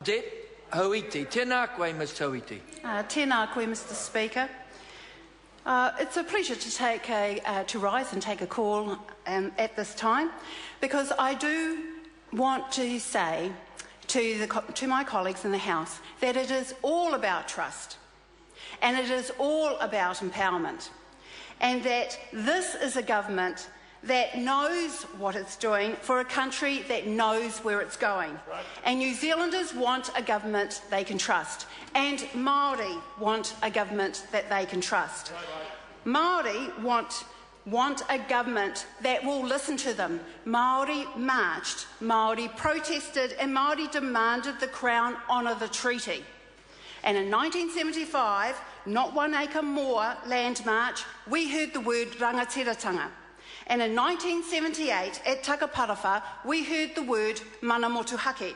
Det Hauiti. Tēnā koe, Ms. Hauiti. Tēnā koe, Mr. Speaker. It's a pleasure to rise and take a call at this time, because I do want to say to my colleagues in the House that it is all about trust and it is all about empowerment, and that this is a government that knows what it's doing for a country that knows where it's going. Right. And New Zealanders want a government they can trust, and Māori want a government that they can trust. Right. Māori want a government that will listen to them. Māori marched, Māori protested, and Māori demanded the Crown honour the treaty. And in 1975, not 1 acre more land march, we heard the word rangatiratanga. And in 1978, at Takaparawa, we heard the word mana motuhake.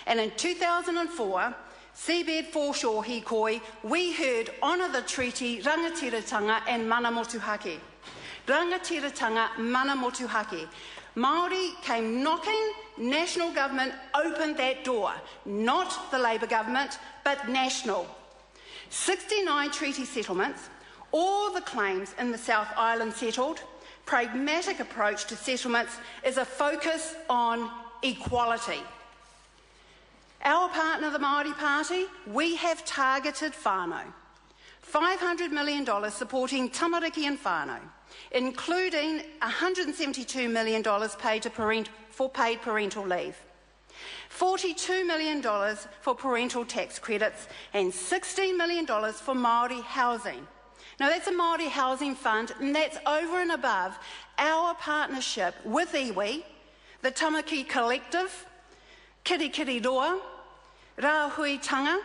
And in 2004, seabed foreshore hikoi, we heard honour the treaty, rangatiratanga and mana motuhake. Rangatiratanga, mana motuhake. Māori came knocking, national government opened that door. Not the Labour government, but national. 69 treaty settlements, all the claims in the South Island settled. Pragmatic approach to settlements is a focus on equality. Our partner, the Māori Party, we have targeted whānau. $500 million supporting tamariki and whānau, including $172 million paid for paid parental leave, $42 million for parental tax credits, and $16 million for Māori housing. Now, that's a Māori housing fund, and that's over and above our partnership with iwi, the Tamaki Collective, Kirikiri Roa, Rāhuitanga.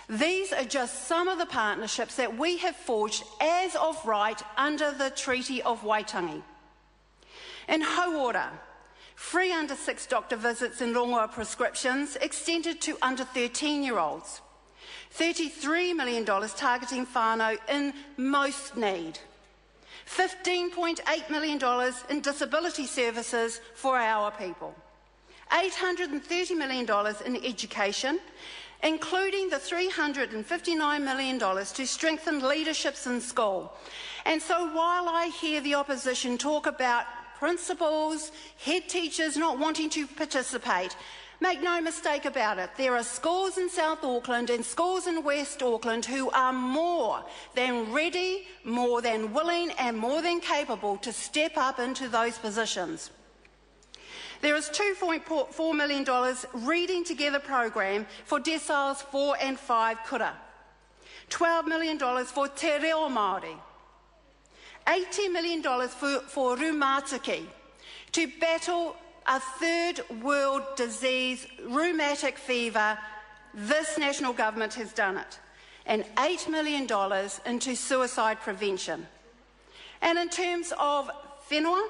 These are just some of the partnerships that we have forged as of right under the Treaty of Waitangi. In Hauora, free under 6 doctor visits and rongoa prescriptions extended to under 13-year-olds. $33 million targeting whānau in most need. $15.8 million in disability services for our people. $830 million in education, including the $359 million to strengthen leaderships in school. And so while I hear the opposition talk about principals, head teachers not wanting to participate, make no mistake about it, there are schools in South Auckland and schools in West Auckland who are more than ready, more than willing and more than capable to step up into those positions. There is $2.4 million Reading Together program for deciles 4 and 5 kura, $12 million for te reo Māori, $80 million for rheumatiki, to battle a third world disease, rheumatic fever. This national government has done it. And $8 million into suicide prevention. And in terms of whenua,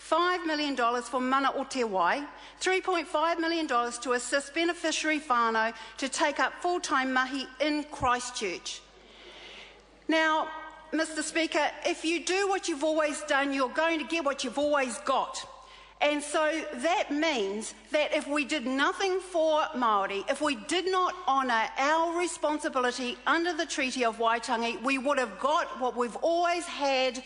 $5 million for mana o te wai, $3.5 million to assist beneficiary whānau to take up full-time mahi in Christchurch. Now, Mr. Speaker, if you do what you've always done, you're going to get what you've always got. And so that means that if we did nothing for Māori, if we did not honour our responsibility under the Treaty of Waitangi, we would have got what we've always had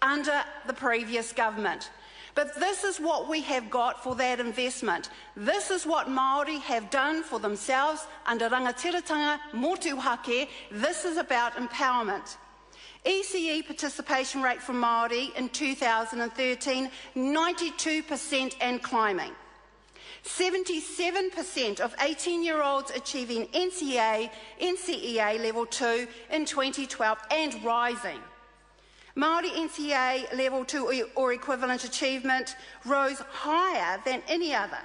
under the previous government. But this is what we have got for that investment. This is what Māori have done for themselves under rangatiratanga motuhake. This is about empowerment. ECE participation rate for Māori in 2013, 92% and climbing. 77% of 18-year-olds achieving NCEA level 2 in 2012 and rising. Māori NCEA level 2 or equivalent achievement rose higher than any other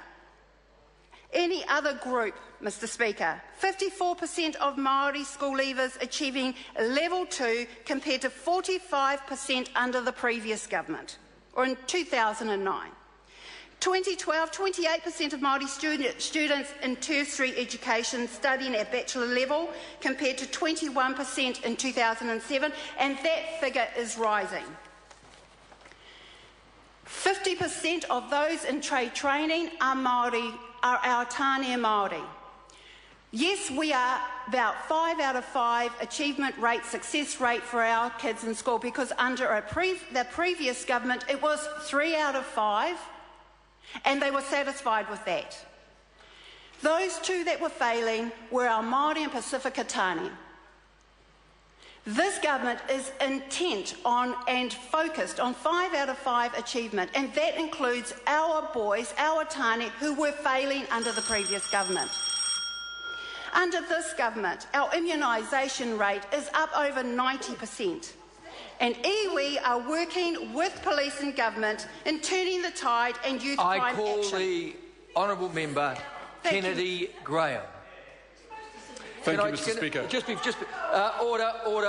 group, Mr. Speaker. 54% of Māori school leavers achieving level 2 compared to 45% under the previous government, or in 2009. 2012, 28% of Māori students in tertiary education studying at bachelor level compared to 21% in 2007, and that figure is rising. 50% of those in trade training are Māori, are our tāne Māori. Yes, we are about 5 out of 5 achievement rate, success rate for our kids in school, because under the previous government it was 3 out of 5 and they were satisfied with that. Those two that were failing were our Māori and Pacifica Tāne. This government is intent on and focused on 5 out of 5 achievement, and that includes our boys, our Tāne, who were failing under the previous government. Under this government, our immunisation rate is up over 90%. And iwi are working with police and government in turning the tide and youth crime action. I call the honourable member Kennedy Graham. Thank you, Mr. Speaker. Order.